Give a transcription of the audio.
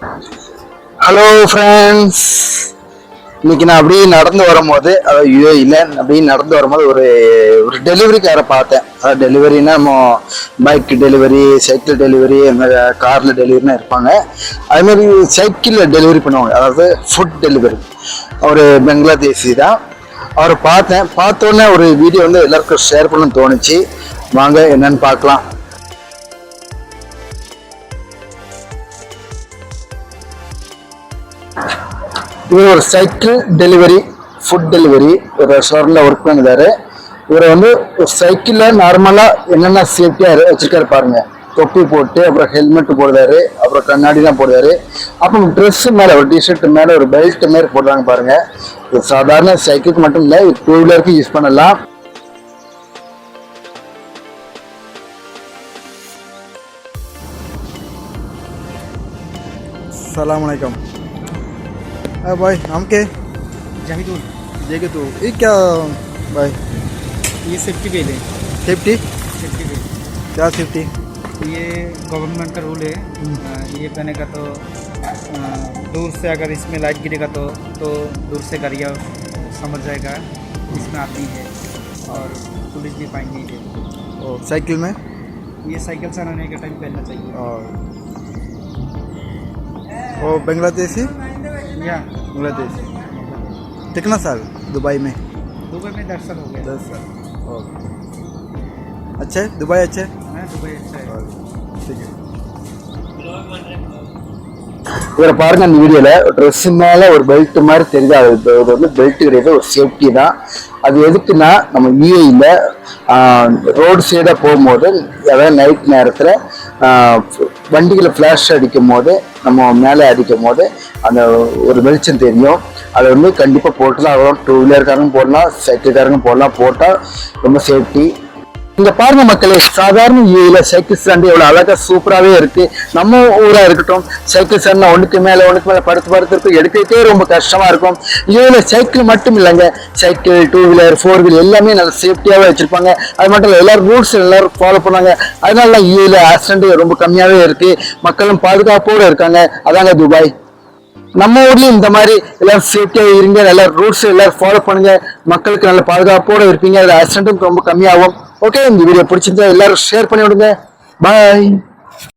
Hello friends, இன்னைக்கு நான் அப்படியே நடந்து வரும்போது யூஏஇல அப்படியே நடந்து வரும்போது ஒரு ஒரு டெலிவரிக்காரை பார்த்தேன். அதாவது டெலிவரினா நம்ம பைக் டெலிவரி, சைக்கிள் டெலிவரி, அந்த காரில் டெலிவரினா இருப்பாங்க. அதுமாதிரி சைக்கிளில் டெலிவரி பண்ணுவாங்க, அதாவது ஃபுட் டெலிவரி. அவர் பெங்களாதேசி தான். அவரை பார்த்தோன்னே ஒரு வீடியோ வந்து எல்லாருக்கும் ஷேர் பண்ணணும்னு தோணுச்சு. வாங்க என்னன்னு பார்க்கலாம். இவர் ஒரு சைக்கிள் டெலிவரி, ஃபுட் டெலிவரி ஒரு ரெஸ்டாரண்ட்ல ஒர்க் பண்ணிருந்தாரு. இவர் வந்து ஒரு சைக்கிளில் நார்மலாக என்னென்ன சேஃப்டியாக வச்சிருக்காரு பாருங்க. தொப்பி போட்டு, அப்புறம் ஹெல்மெட் போடுறாரு, அப்புறம் கண்ணாடிலாம் போடுறாரு. அப்புறம் ட்ரெஸ் மேலே ஒரு டிஷர்ட் மேலே ஒரு பெல்ட் மாரி போடுறாங்க பாருங்க. இது சாதாரண சைக்கிளுக்கு மட்டும் இல்லை, டூ வீலருக்கு யூஸ் பண்ணலாம். अस्सलाम वालेकुम। भाई नाम क्या है? जाहिदुल। तो ये क्या भाई? ये सेफ्टी बेल है। सेफ्टी सेफ्टी बेल क्या सेफ्टी? ये गवर्नमेंट का रूल है। ये पहनेगा तो दूर से अगर इसमें लाइट गिरेगा तो दूर से गाड़ियाँ समझ जाएगा इसमें आती है और पुलिस भी फाइन नहीं देती। और साइकिल में? ये साइकिल चलाने के टाइम पहनना चाहिए। और वो बांग्लादेशी? या बांग्लादेशी। कितना साल दुबई में? दुबई में 10 साल हो गया। 10 साल। और अच्छा है दुबई? अच्छा है, हाँ दुबई अच्छा है। ठीक है। இவரை பாருங்க, அந்த வீடியோல ட்ரெஸ் மேல ஒரு பெல்ட் மாதிரி தெரியுது. அது வந்து பெல்ட் கிடையாது, ஒரு சேஃப்டி தான். அது எதுக்குன்னா, நம்ம யூஏஇல ரோடு சைடாக போகும்போது, அதாவது நைட் நேரத்தில் வண்டிகளை ஃப்ளாஷ் அடிக்கும் போது, நம்ம மேலே அடிக்கும் போது அந்த ஒரு வெளிச்சம் தெரியும். அதை வந்து கண்டிப்பாக போட்டு தான் ஆகணும். டூ வீலர்காரங்க போடலாம், சைக்கிள்காரங்க போட்டால் ரொம்ப சேஃப்டி. இங்க பாருங்க மக்களே, சாதாரண யூஏஇல சைக்கிள் ஸ்டாண்ட் எவ்வளவு அழகா சூப்பராகவே இருக்கு. நம்ம ஊரா இருக்கட்டும், சைக்கிள் ஸ்டாண்ட் ஒன்றுக்கு மேல படுத்து இருக்கும், எடுக்கிறதுக்கே ரொம்ப கஷ்டமா இருக்கும். யூஏஇல சைக்கிள் மட்டும் இல்லைங்க, cycle, two wheeler, four wheeler எல்லாமே நல்ல சேஃப்டியாவே வச்சிருப்பாங்க. அது மட்டும் இல்லை, எல்லாரும் ரூல்ஸ் எல்லாரும் ஃபாலோ பண்ணாங்க. அதனால யூஏஇல ஆக்சிடென்ட் ரொம்ப கம்மியாவே இருக்கு, மக்களும் பாதுகாப்போடு இருக்காங்க. அதாங்க துபாய். நம்ம ஊர்லயும் இந்த மாதிரி எல்லாரும் சேஃப்டியா இருங்க, எல்லா ரூல்ஸ் எல்லாரும் ஃபாலோ பண்ணுங்க, மக்களுக்கு நல்ல பாதுகாப்போட இருப்பீங்க. அது ஆக்சிடென்ட்டும் ரொம்ப கம்மியாகும். ஓகே, இந்த வீடியோ பிடிச்சிருந்தா எல்லாரும் ஷேர் பண்ணி விடுங்க. பாய்.